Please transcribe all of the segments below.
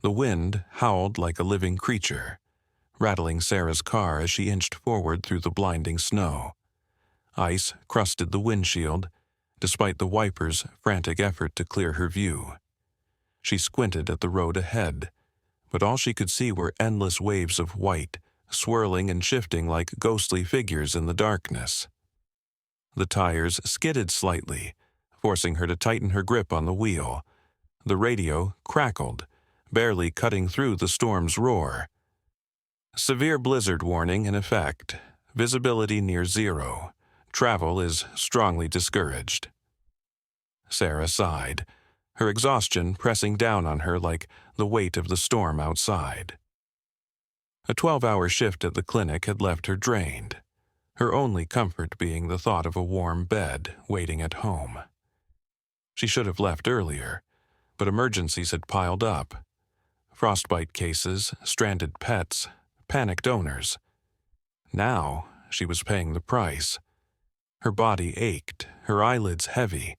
The wind howled like a living creature, rattling Sarah's car as she inched forward through the blinding snow. Ice crusted the windshield, despite the wipers' frantic effort to clear her view. She squinted at the road ahead, but all she could see were endless waves of white, swirling and shifting like ghostly figures in the darkness. The tires skidded slightly, forcing her to tighten her grip on the wheel. The radio crackled, barely cutting through the storm's roar. Severe blizzard warning in effect. Visibility near zero. Travel is strongly discouraged. Sarah sighed, her exhaustion pressing down on her like the weight of the storm outside. A 12-hour shift at the clinic had left her drained, her only comfort being the thought of a warm bed waiting at home. She should have left earlier, but emergencies had piled up. Frostbite cases, stranded pets, panicked owners. Now she was paying the price. Her body ached, her eyelids heavy.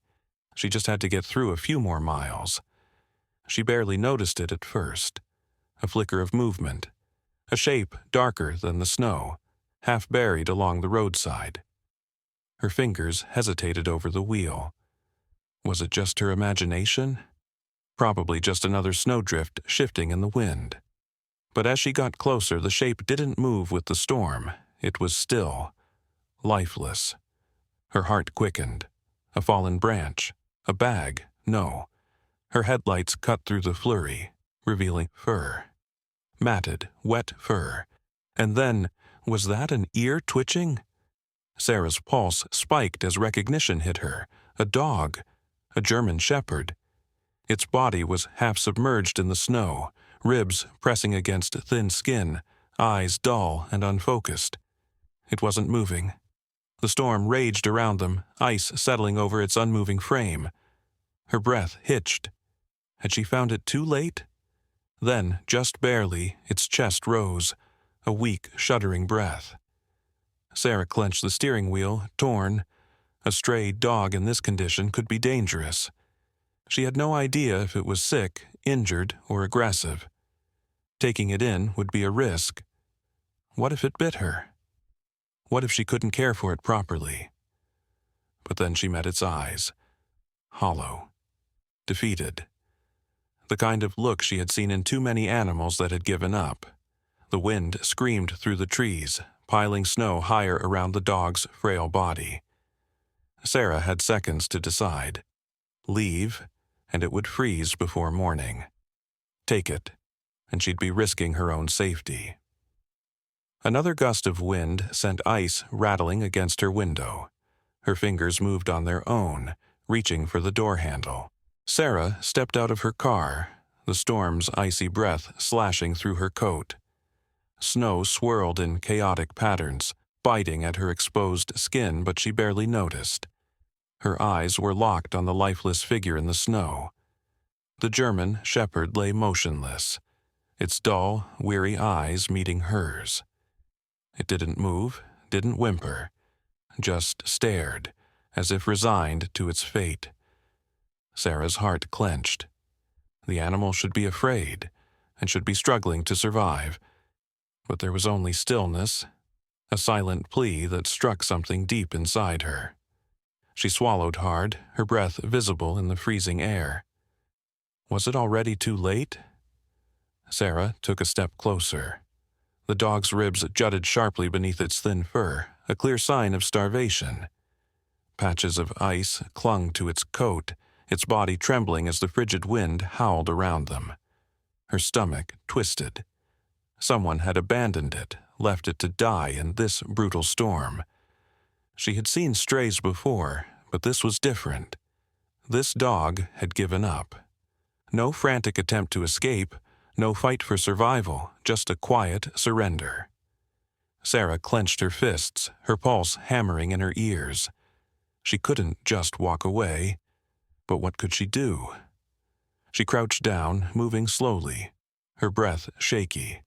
She just had to get through a few more miles. She barely noticed it at first. A flicker of movement, a shape darker than the snow, half buried along the roadside. Her fingers hesitated over the wheel. Was it just her imagination? Probably just another snowdrift shifting in the wind. But as she got closer, the shape didn't move with the storm. It was still, lifeless. Her heart quickened. A fallen branch. A bag. No. Her headlights cut through the flurry, revealing fur. Matted, wet fur. And then, was that an ear twitching? Sarah's pulse spiked as recognition hit her. A dog. A German shepherd. Its body was half submerged in the snow, ribs pressing against thin skin, eyes dull and unfocused. It wasn't moving. The storm raged around them, ice settling over its unmoving frame. Her breath hitched. Had she found it too late? Then, just barely, its chest rose, a weak, shuddering breath. Sarah clenched the steering wheel, torn. A stray dog in this condition could be dangerous. She had no idea if it was sick, injured, or aggressive. Taking it in would be a risk. What if it bit her? What if she couldn't care for it properly? But then she met its eyes. Hollow. Defeated. The kind of look she had seen in too many animals that had given up. The wind screamed through the trees, piling snow higher around the dog's frail body. Sarah had seconds to decide. Leave, and it would freeze before morning. Take it, and she'd be risking her own safety. Another gust of wind sent ice rattling against her window. Her fingers moved on their own, reaching for the door handle. Sarah stepped out of her car, the storm's icy breath slashing through her coat. Snow swirled in chaotic patterns, biting at her exposed skin, but she barely noticed. Her eyes were locked on the lifeless figure in the snow. The German shepherd lay motionless, its dull, weary eyes meeting hers. It didn't move, didn't whimper, just stared, as if resigned to its fate. Sarah's heart clenched. The animal should be afraid, and should be struggling to survive. But there was only stillness, a silent plea that struck something deep inside her. She swallowed hard, her breath visible in the freezing air. Was it already too late? Sarah took a step closer. The dog's ribs jutted sharply beneath its thin fur, a clear sign of starvation. Patches of ice clung to its coat, its body trembling as the frigid wind howled around them. Her stomach twisted. Someone had abandoned it, left it to die in this brutal storm. She had seen strays before, but this was different. This dog had given up. No frantic attempt to escape, no fight for survival, just a quiet surrender. Sarah clenched her fists, her pulse hammering in her ears. She couldn't just walk away. But what could she do? She crouched down, moving slowly, her breath shaky.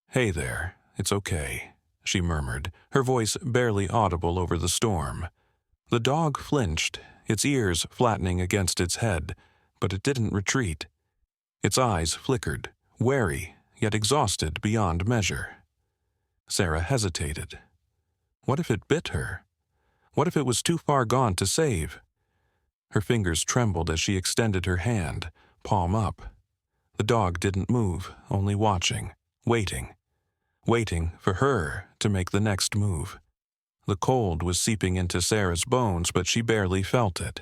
"Hey there, it's okay," she murmured, her voice barely audible over the storm. The dog flinched, its ears flattening against its head, but it didn't retreat. Its eyes flickered, wary, yet exhausted beyond measure. Sarah hesitated. What if it bit her? What if it was too far gone to save? Her fingers trembled as she extended her hand, palm up. The dog didn't move, only watching, waiting for her to make the next move. The cold was seeping into Sarah's bones, but she barely felt it.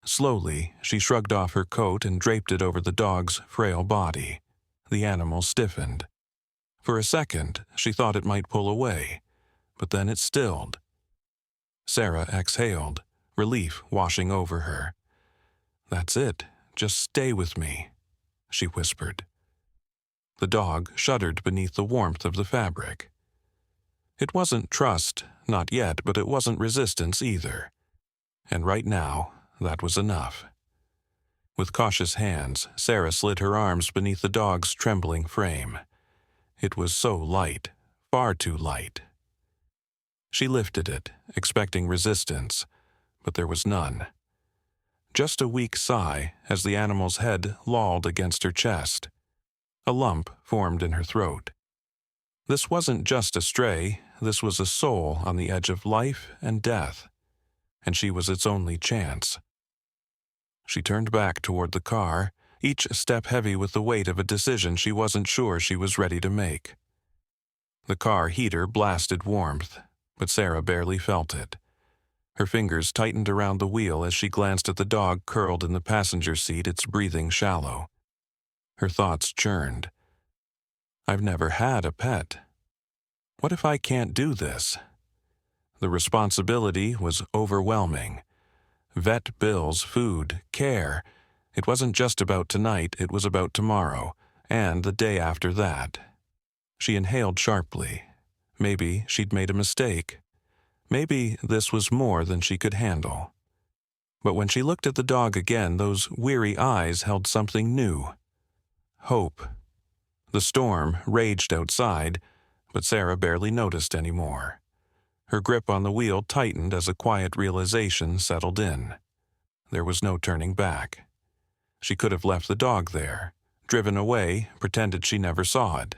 Slowly, she shrugged off her coat and draped it over the dog's frail body. The animal stiffened. For a second, she thought it might pull away, but then it stilled. Sarah exhaled, relief washing over her. "That's it. Just stay with me," she whispered. The dog shuddered beneath the warmth of the fabric. It wasn't trust, not yet, but it wasn't resistance either. And right now, that was enough. With cautious hands, Sarah slid her arms beneath the dog's trembling frame. It was so light, far too light. She lifted it, expecting resistance, but there was none. Just a weak sigh as the animal's head lolled against her chest. A lump formed in her throat. This wasn't just a stray, this was a soul on the edge of life and death, and she was its only chance. She turned back toward the car, each step heavy with the weight of a decision she wasn't sure she was ready to make. The car heater blasted warmth, but Sarah barely felt it. Her fingers tightened around the wheel as she glanced at the dog curled in the passenger seat, its breathing shallow. Her thoughts churned. I've never had a pet. What if I can't do this? The responsibility was overwhelming. Vet bills, food, care. It wasn't just about tonight, it was about tomorrow, and the day after that. She inhaled sharply. Maybe she'd made a mistake. Maybe this was more than she could handle. But when she looked at the dog again, those weary eyes held something new. Hope. The storm raged outside, but Sarah barely noticed anymore. Her grip on the wheel tightened as a quiet realization settled in. There was no turning back. She could have left the dog there, driven away, pretended she never saw it.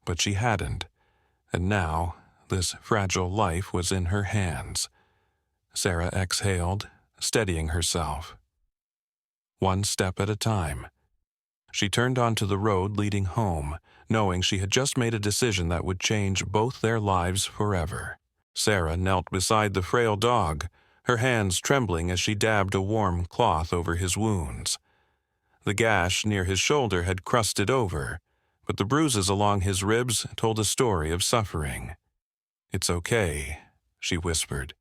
But she hadn't, and now this fragile life was in her hands. Sarah exhaled, steadying herself. One step at a time. She turned onto the road leading home, knowing she had just made a decision that would change both their lives forever. Sarah knelt beside the frail dog, her hands trembling as she dabbed a warm cloth over his wounds. The gash near his shoulder had crusted over, but the bruises along his ribs told a story of suffering. "It's okay," she whispered,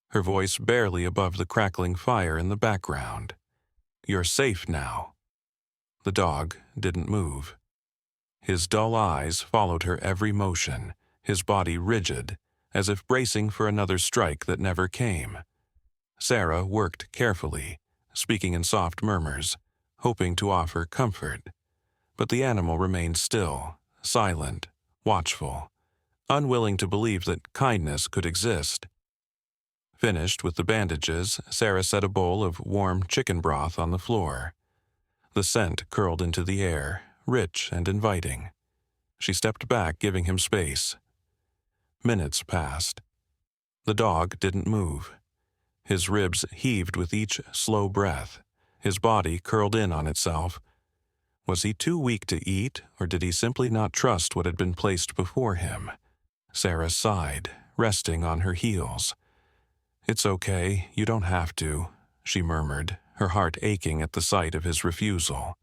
her voice barely above the crackling fire in the background. "You're safe now." The dog didn't move. His dull eyes followed her every motion, his body rigid, as if bracing for another strike that never came. Sarah worked carefully, speaking in soft murmurs, hoping to offer comfort. But the animal remained still, silent, watchful, unwilling to believe that kindness could exist. Finished with the bandages, Sarah set a bowl of warm chicken broth on the floor. The scent curled into the air, rich and inviting. She stepped back, giving him space. Minutes passed. The dog didn't move. His ribs heaved with each slow breath, his body curled in on itself. Was he too weak to eat, or did he simply not trust what had been placed before him? Sarah sighed, resting on her heels. "It's okay, you don't have to," she murmured, her heart aching at the sight of his refusal.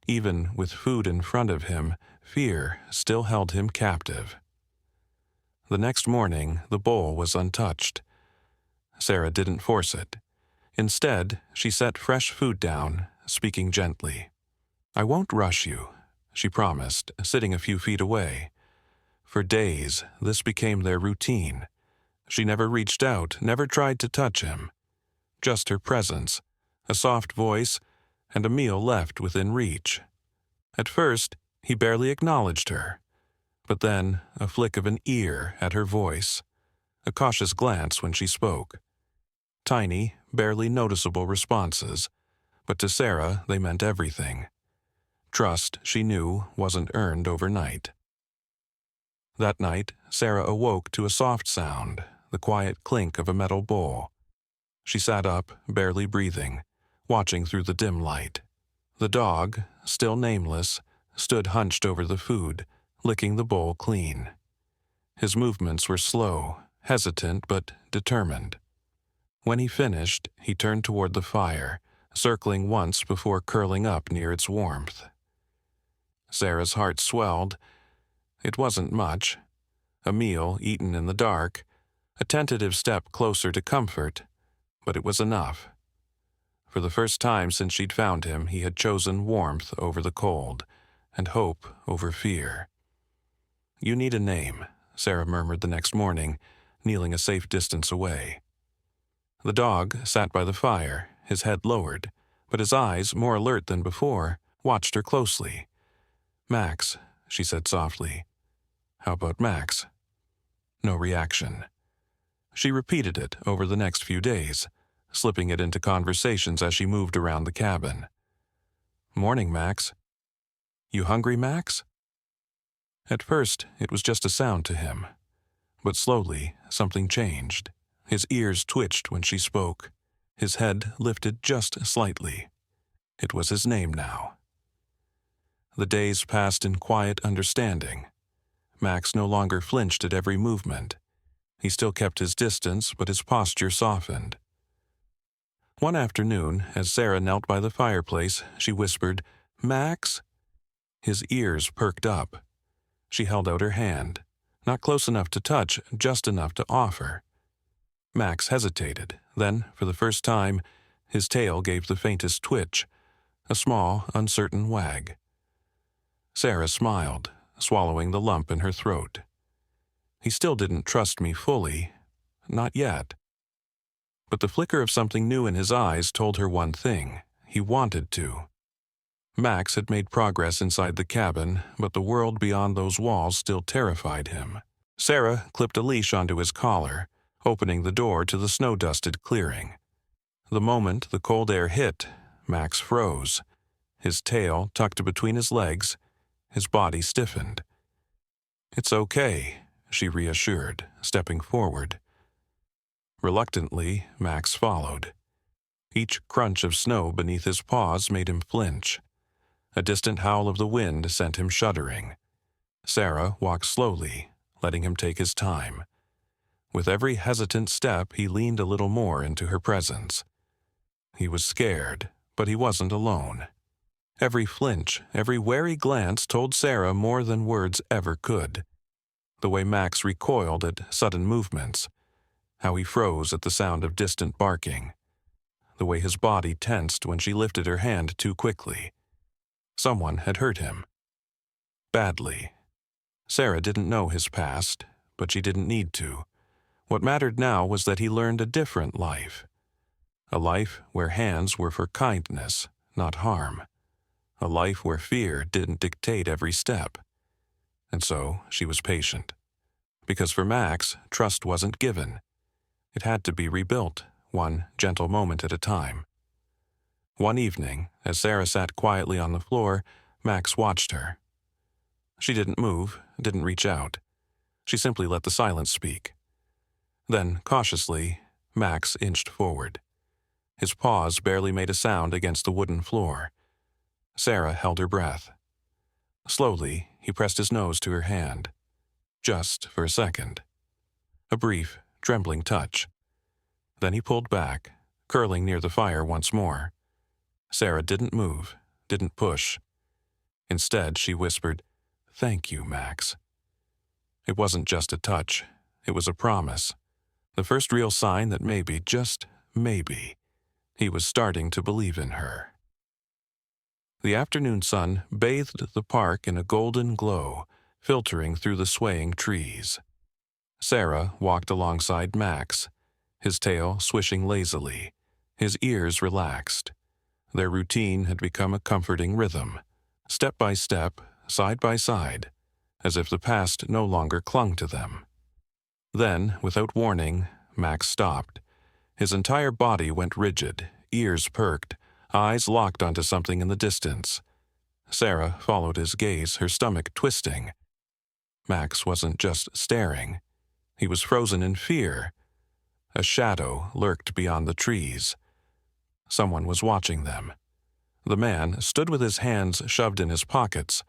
Even with food in front of him, fear still held him captive. The next morning, the bowl was untouched. Sarah didn't force it. Instead, she set fresh food down, speaking gently. "I won't rush you," she promised, sitting a few feet away. For days, this became their routine. She never reached out, never tried to touch him. Just her presence, a soft voice, and a meal left within reach. At first, he barely acknowledged her. But then, a flick of an ear at her voice, a cautious glance when she spoke. Tiny, barely noticeable responses, but to Sarah they meant everything. Trust, she knew, wasn't earned overnight. That night, Sarah awoke to a soft sound, the quiet clink of a metal bowl. She sat up, barely breathing, watching through the dim light. The dog, still nameless, stood hunched over the food, licking the bowl clean. His movements were slow, hesitant but determined. When he finished, he turned toward the fire, circling once before curling up near its warmth. Sarah's heart swelled. It wasn't much. A meal eaten in the dark, a tentative step closer to comfort, but it was enough. For the first time since she'd found him, he had chosen warmth over the cold, and hope over fear. "You need a name," Sarah murmured the next morning, kneeling a safe distance away. The dog sat by the fire, his head lowered, but his eyes, more alert than before, watched her closely. "Max," she said softly. "How about Max?" No reaction. She repeated it over the next few days, slipping it into conversations as she moved around the cabin. "Morning, Max." "You hungry, Max?" At first, it was just a sound to him. But slowly, something changed. His ears twitched when she spoke. His head lifted just slightly. It was his name now. The days passed in quiet understanding. Max no longer flinched at every movement. He still kept his distance, but his posture softened. One afternoon, as Sarah knelt by the fireplace, she whispered, "Max?" His ears perked up. She held out her hand, not close enough to touch, just enough to offer. Max hesitated. Then, for the first time, his tail gave the faintest twitch, a small, uncertain wag. Sarah smiled, swallowing the lump in her throat. He still didn't trust me fully. Not yet. But the flicker of something new in his eyes told her one thing. He wanted to. Max had made progress inside the cabin, but the world beyond those walls still terrified him. Sarah clipped a leash onto his collar, opening the door to the snow-dusted clearing. The moment the cold air hit, Max froze. His tail tucked between his legs, his body stiffened. "It's okay," she reassured, stepping forward. Reluctantly, Max followed. Each crunch of snow beneath his paws made him flinch. A distant howl of the wind sent him shuddering. Sarah walked slowly, letting him take his time. With every hesitant step, he leaned a little more into her presence. He was scared, but he wasn't alone. Every flinch, every wary glance told Sarah more than words ever could. The way Max recoiled at sudden movements, how he froze at the sound of distant barking, the way his body tensed when she lifted her hand too quickly. Someone had hurt him. Badly. Sarah didn't know his past, but she didn't need to. What mattered now was that he learned a different life. A life where hands were for kindness, not harm. A life where fear didn't dictate every step. And so she was patient. Because for Max, trust wasn't given. It had to be rebuilt, one gentle moment at a time. One evening, as Sarah sat quietly on the floor, Max watched her. She didn't move, didn't reach out. She simply let the silence speak. Then, cautiously, Max inched forward. His paws barely made a sound against the wooden floor. Sarah held her breath. Slowly, he pressed his nose to her hand. Just for a second. A brief, trembling touch. Then he pulled back, curling near the fire once more. Sarah didn't move, didn't push. Instead, she whispered, "Thank you, Max." It wasn't just a touch. It was a promise. The first real sign that maybe, just maybe, he was starting to believe in her. The afternoon sun bathed the park in a golden glow, filtering through the swaying trees. Sarah walked alongside Max, his tail swishing lazily, his ears relaxed. Their routine had become a comforting rhythm, step by step, side by side, as if the past no longer clung to them. Then, without warning, Max stopped. His entire body went rigid, ears perked, eyes locked onto something in the distance. Sarah followed his gaze, her stomach twisting. Max wasn't just staring. He was frozen in fear. A shadow lurked beyond the trees. Someone was watching them. The man stood with his hands shoved in his pockets,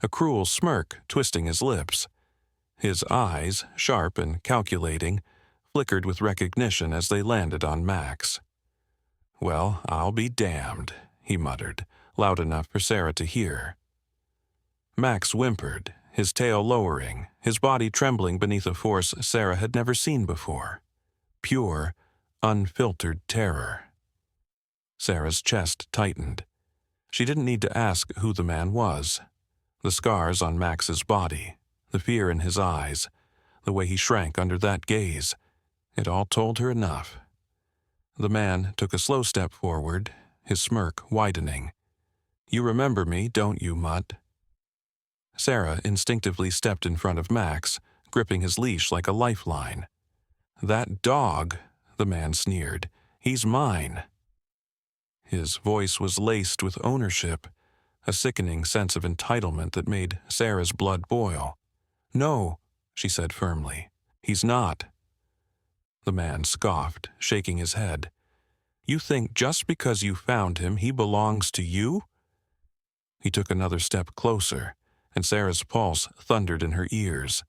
a cruel smirk twisting his lips. His eyes, sharp and calculating, flickered with recognition as they landed on Max. "Well, I'll be damned," he muttered, loud enough for Sarah to hear. Max whimpered, his tail lowering, his body trembling beneath a force Sarah had never seen before. Pure, unfiltered terror. Sarah's chest tightened. She didn't need to ask who the man was. The scars on Max's body, the fear in his eyes, the way he shrank under that gaze, it all told her enough. The man took a slow step forward, his smirk widening. "You remember me, don't you, Mutt?" Sarah instinctively stepped in front of Max, gripping his leash like a lifeline. "That dog," the man sneered. "He's mine." His voice was laced with ownership, a sickening sense of entitlement that made Sarah's blood boil. "No," she said firmly. "He's not." The man scoffed, shaking his head. "You think just because you found him, he belongs to you?" He took another step closer, and Sarah's pulse thundered in her ears.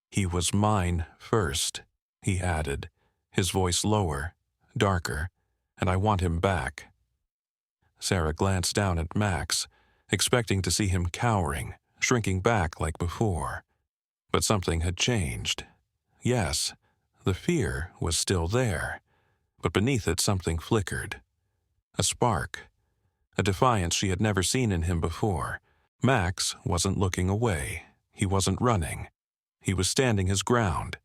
"He was mine first," he added, his voice lower, darker, "and I want him back." Sarah glanced down at Max, expecting to see him cowering, shrinking back like before. But something had changed. Yes, the fear was still there, but beneath it something flickered. A spark. A defiance she had never seen in him before. Max wasn't looking away. He wasn't running. He was standing his ground.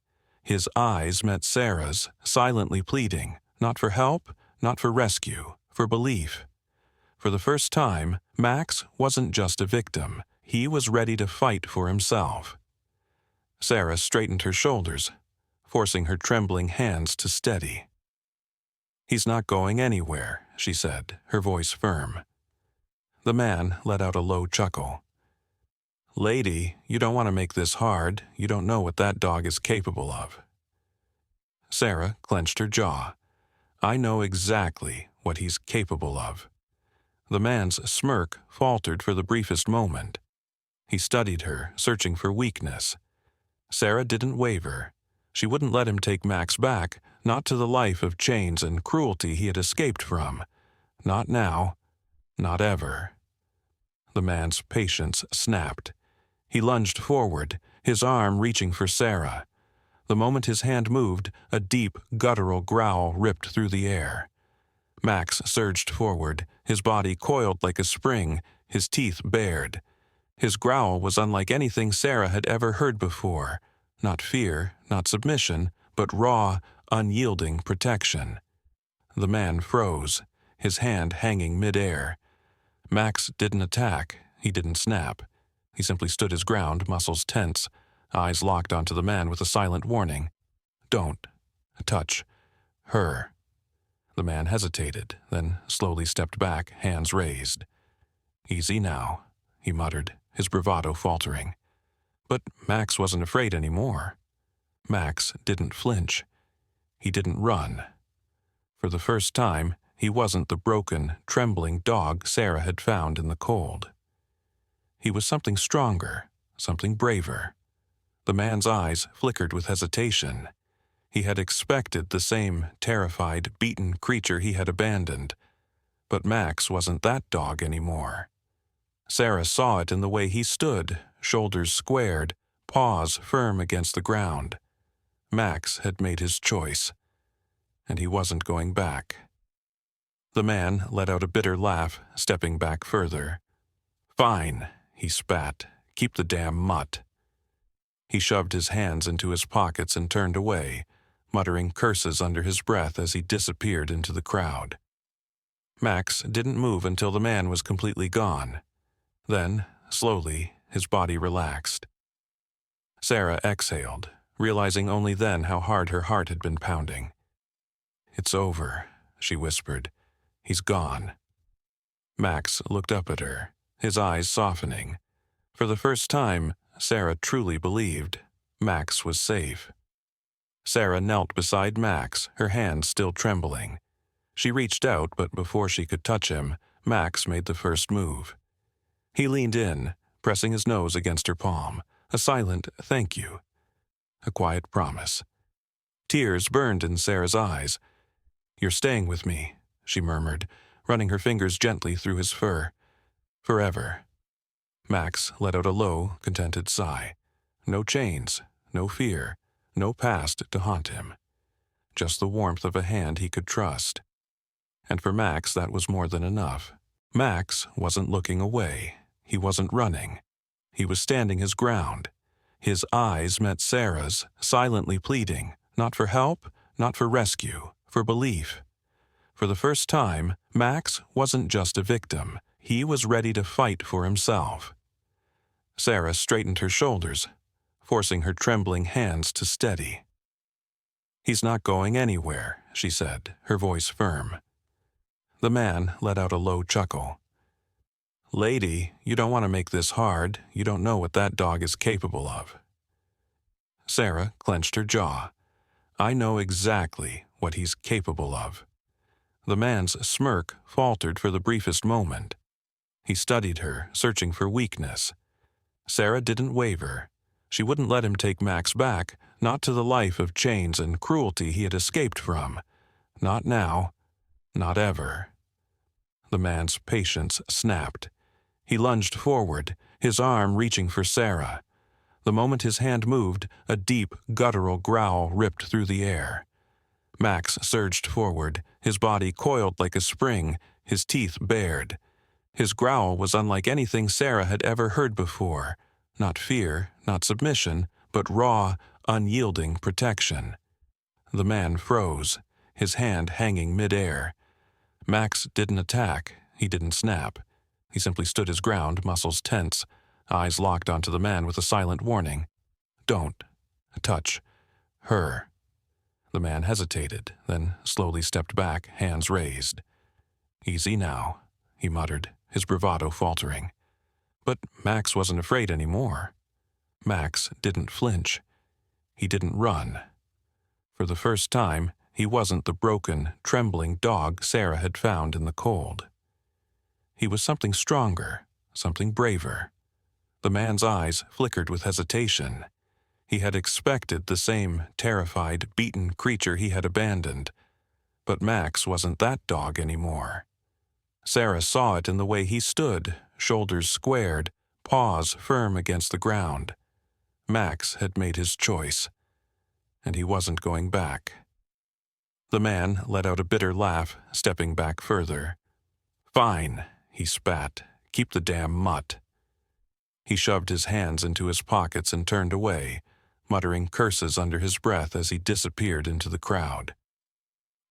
His eyes met Sarah's, silently pleading, not for help, not for rescue, for belief. For the first time, Max wasn't just a victim. He was ready to fight for himself. Sarah straightened her shoulders, forcing her trembling hands to steady. "He's not going anywhere," she said, her voice firm. The man let out a low chuckle. "Lady, you don't want to make this hard. You don't know what that dog is capable of." Sarah clenched her jaw. "I know exactly what he's capable of." The man's smirk faltered for the briefest moment. He studied her, searching for weakness. Sarah didn't waver. She wouldn't let him take Max back, not to the life of chains and cruelty he had escaped from. Not now. Not ever. The man's patience snapped. He lunged forward, his arm reaching for Sarah. The moment his hand moved, a deep, guttural growl ripped through the air. Max surged forward, his body coiled like a spring, his teeth bared. His growl was unlike anything Sarah had ever heard before. Not fear, not submission, but raw, unyielding protection. The man froze, his hand hanging midair. Max didn't attack, he didn't snap. He simply stood his ground, muscles tense, eyes locked onto the man with a silent warning. "Don't touch her." The man hesitated, then slowly stepped back, hands raised. "Easy now," he muttered, his bravado faltering. But Max wasn't afraid anymore. Max didn't flinch. He didn't run. For the first time, he wasn't the broken, trembling dog Sarah had found in the cold. He was something stronger, something braver. The man's eyes flickered with hesitation. He had expected the same terrified, beaten creature he had abandoned. But Max wasn't that dog anymore. Sarah saw it in the way he stood, shoulders squared, paws firm against the ground. Max had made his choice, and he wasn't going back. The man let out a bitter laugh, stepping back further. "Fine," he spat. "Keep the damn mutt." He shoved his hands into his pockets and turned away, muttering curses under his breath as he disappeared into the crowd. Max didn't move until the man was completely gone. Then, slowly, his body relaxed. Sarah exhaled, realizing only then how hard her heart had been pounding. "It's over," she whispered. "He's gone." Max looked up at her, his eyes softening. For the first time, Sarah truly believed Max was safe. Sarah knelt beside Max, her hands still trembling. She reached out, but before she could touch him, Max made the first move. He leaned in, pressing his nose against her palm, a silent thank you, a quiet promise. Tears burned in Sarah's eyes. "You're staying with me," she murmured, running her fingers gently through his fur. "Forever." Max let out a low, contented sigh. No chains, no fear, no past to haunt him. Just the warmth of a hand he could trust. And for Max, that was more than enough. Max wasn't looking away. He wasn't running. He was standing his ground. His eyes met Sarah's, silently pleading, not for help, not for rescue, for belief. For the first time, Max wasn't just a victim. He was ready to fight for himself. Sarah straightened her shoulders, forcing her trembling hands to steady. "He's not going anywhere," she said, her voice firm. The man let out a low chuckle. "Lady, you don't want to make this hard. You don't know what that dog is capable of." Sarah clenched her jaw. "I know exactly what he's capable of." The man's smirk faltered for the briefest moment. He studied her, searching for weakness. Sarah didn't waver. She wouldn't let him take Max back, not to the life of chains and cruelty he had escaped from. Not now. Not ever. The man's patience snapped. He lunged forward, his arm reaching for Sarah. The moment his hand moved, a deep, guttural growl ripped through the air. Max surged forward, his body coiled like a spring, his teeth bared. His growl was unlike anything Sarah had ever heard before. Not fear, not submission, but raw, unyielding protection. The man froze, his hand hanging midair. Max didn't attack, he didn't snap. He simply stood his ground, muscles tense, eyes locked onto the man with a silent warning. "Don't touch her." The man hesitated, then slowly stepped back, hands raised. "Easy now," he muttered, his bravado faltering. But Max wasn't afraid anymore. Max didn't flinch. He didn't run. For the first time, he wasn't the broken, trembling dog Sarah had found in the cold. He was something stronger, something braver. The man's eyes flickered with hesitation. He had expected the same terrified, beaten creature he had abandoned. But Max wasn't that dog anymore. Sarah saw it in the way he stood, shoulders squared, paws firm against the ground. Max had made his choice, and he wasn't going back. The man let out a bitter laugh, stepping back further. "Fine," he spat. "Keep the damn mutt." He shoved his hands into his pockets and turned away, muttering curses under his breath as he disappeared into the crowd.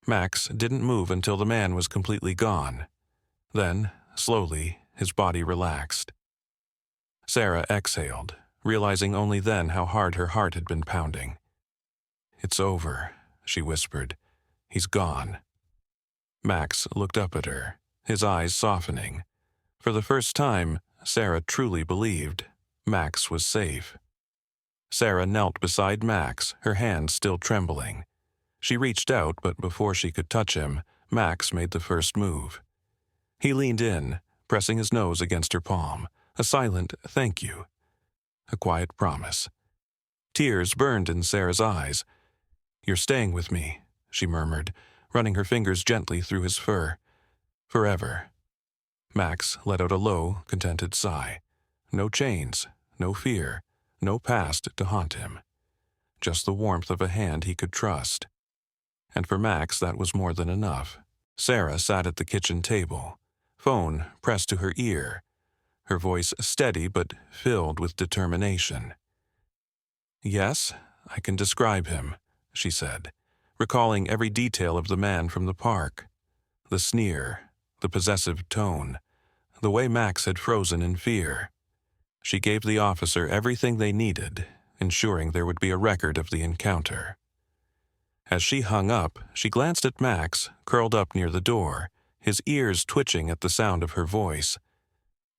Max didn't move until the man was completely gone. Then, slowly, his body relaxed. Sarah exhaled, realizing only then how hard her heart had been pounding. "It's over," she whispered. "He's gone." Max looked up at her, his eyes softening. For the first time, Sarah truly believed Max was safe. Sarah knelt beside Max, her hands still trembling. She reached out, but before she could touch him, Max made the first move. He leaned in, pressing his nose against her palm, a silent thank you, a quiet promise. Tears burned in Sarah's eyes. "You're staying with me," she murmured, running her fingers gently through his fur. "Forever." Max let out a low, contented sigh. No chains, no fear, no past to haunt him. Just the warmth of a hand he could trust. And for Max, that was more than enough. Sarah sat at the kitchen table, phone pressed to her ear, her voice steady but filled with determination. "Yes, I can describe him," she said, recalling every detail of the man from the park. The sneer, the possessive tone, the way Max had frozen in fear. She gave the officer everything they needed, ensuring there would be a record of the encounter. As she hung up, she glanced at Max, curled up near the door, his ears twitching at the sound of her voice.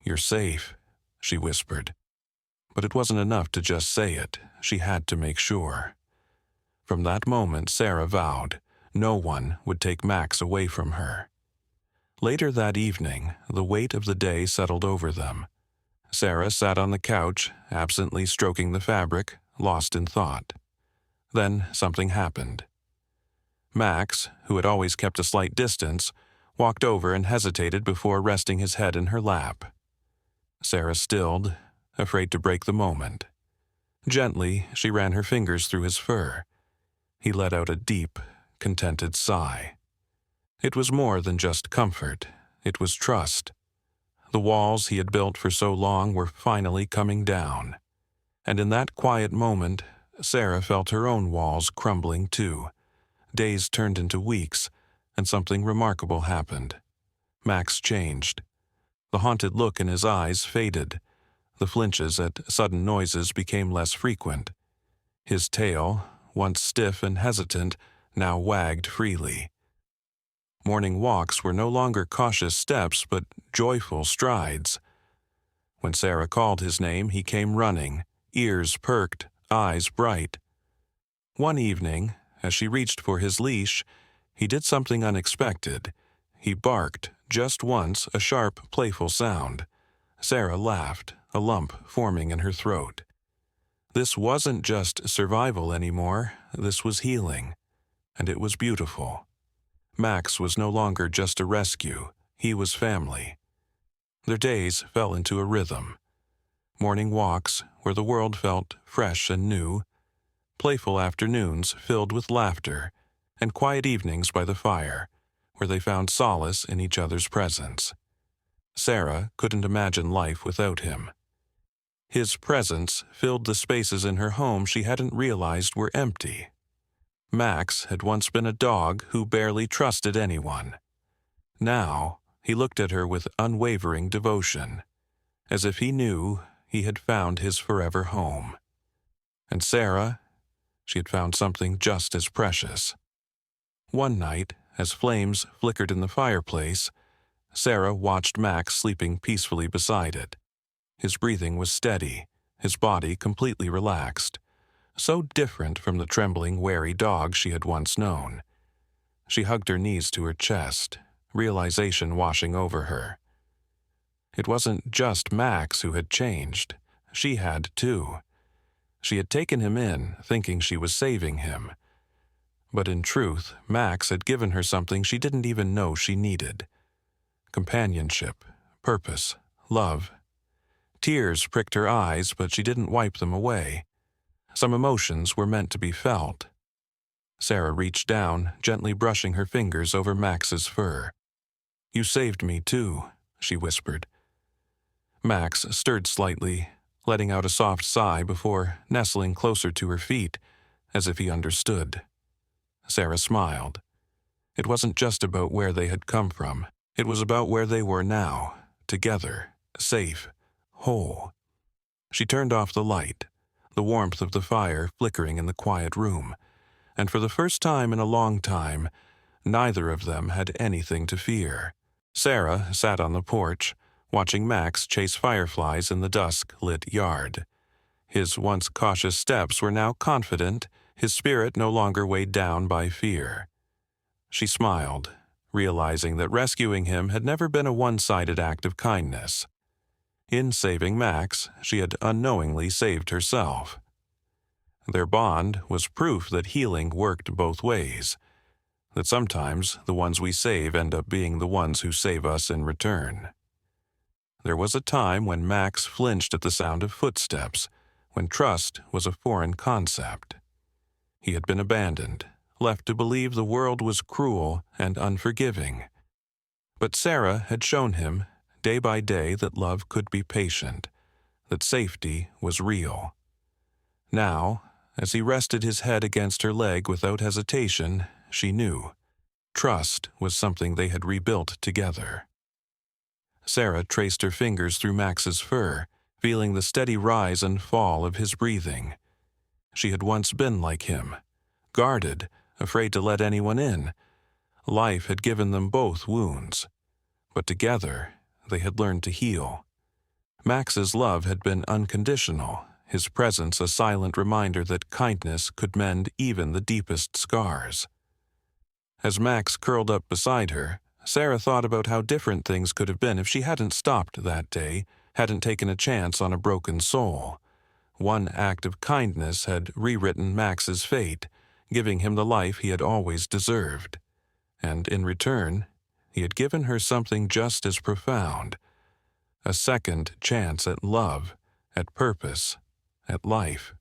"You're safe," she whispered. But it wasn't enough to just say it. She had to make sure. From that moment, Sarah vowed no one would take Max away from her. Later that evening, the weight of the day settled over them. Sarah sat on the couch, absently stroking the fabric, lost in thought. Then something happened. Max, who had always kept a slight distance, walked over and hesitated before resting his head in her lap. Sarah stilled, afraid to break the moment. Gently, she ran her fingers through his fur. He let out a deep, contented sigh. It was more than just comfort. It was trust. The walls he had built for so long were finally coming down. And in that quiet moment, Sarah felt her own walls crumbling too. Days turned into weeks, and something remarkable happened. Max changed. The haunted look in his eyes faded. The flinches at sudden noises became less frequent. His tail, once stiff and hesitant, now wagged freely. Morning walks were no longer cautious steps, but joyful strides. When Sarah called his name, he came running, ears perked, eyes bright. One evening, as she reached for his leash, he did something unexpected. He barked, just once, a sharp, playful sound. Sarah laughed, a lump forming in her throat. This wasn't just survival anymore, this was healing. And it was beautiful. Max was no longer just a rescue, he was family. Their days fell into a rhythm. Morning walks, where the world felt fresh and new, playful afternoons filled with laughter, and quiet evenings by the fire, where they found solace in each other's presence. Sarah couldn't imagine life without him. His presence filled the spaces in her home she hadn't realized were empty. Max had once been a dog who barely trusted anyone. Now, he looked at her with unwavering devotion, as if he knew he had found his forever home. And Sarah, she had found something just as precious. One night, as flames flickered in the fireplace, Sarah watched Max sleeping peacefully beside it. His breathing was steady, his body completely relaxed, so different from the trembling, wary dog she had once known. She hugged her knees to her chest, realization washing over her. It wasn't just Max who had changed. She had too. She had taken him in, thinking she was saving him. But in truth, Max had given her something she didn't even know she needed. Companionship, purpose, love. Tears pricked her eyes, but she didn't wipe them away. Some emotions were meant to be felt. Sarah reached down, gently brushing her fingers over Max's fur. "You saved me too," she whispered. Max stirred slightly, letting out a soft sigh before nestling closer to her feet, as if he understood. Sarah smiled. It wasn't just about where they had come from. It was about where they were now, together, safe, whole. She turned off the light, the warmth of the fire flickering in the quiet room, and for the first time in a long time, neither of them had anything to fear. Sarah sat on the porch, watching Max chase fireflies in the dusk-lit yard. His once cautious steps were now confident, his spirit no longer weighed down by fear. She smiled, realizing that rescuing him had never been a one-sided act of kindness. In saving Max, she had unknowingly saved herself. Their bond was proof that healing worked both ways, that sometimes the ones we save end up being the ones who save us in return. There was a time when Max flinched at the sound of footsteps, when trust was a foreign concept. He had been abandoned, left to believe the world was cruel and unforgiving. But Sarah had shown him, day by day, that love could be patient, that safety was real. Now, as he rested his head against her leg without hesitation, she knew. Trust was something they had rebuilt together. Sarah traced her fingers through Max's fur, feeling the steady rise and fall of his breathing. She had once been like him, guarded, afraid to let anyone in. Life had given them both wounds. but together they had learned to heal. Max's love had been unconditional, his presence a silent reminder that kindness could mend even the deepest scars. As Max curled up beside her, Sarah thought about how different things could have been if she hadn't stopped that day, hadn't taken a chance on a broken soul. One act of kindness had rewritten Max's fate, giving him the life he had always deserved. And in return, he had given her something just as profound: a second chance at love, at purpose, at life.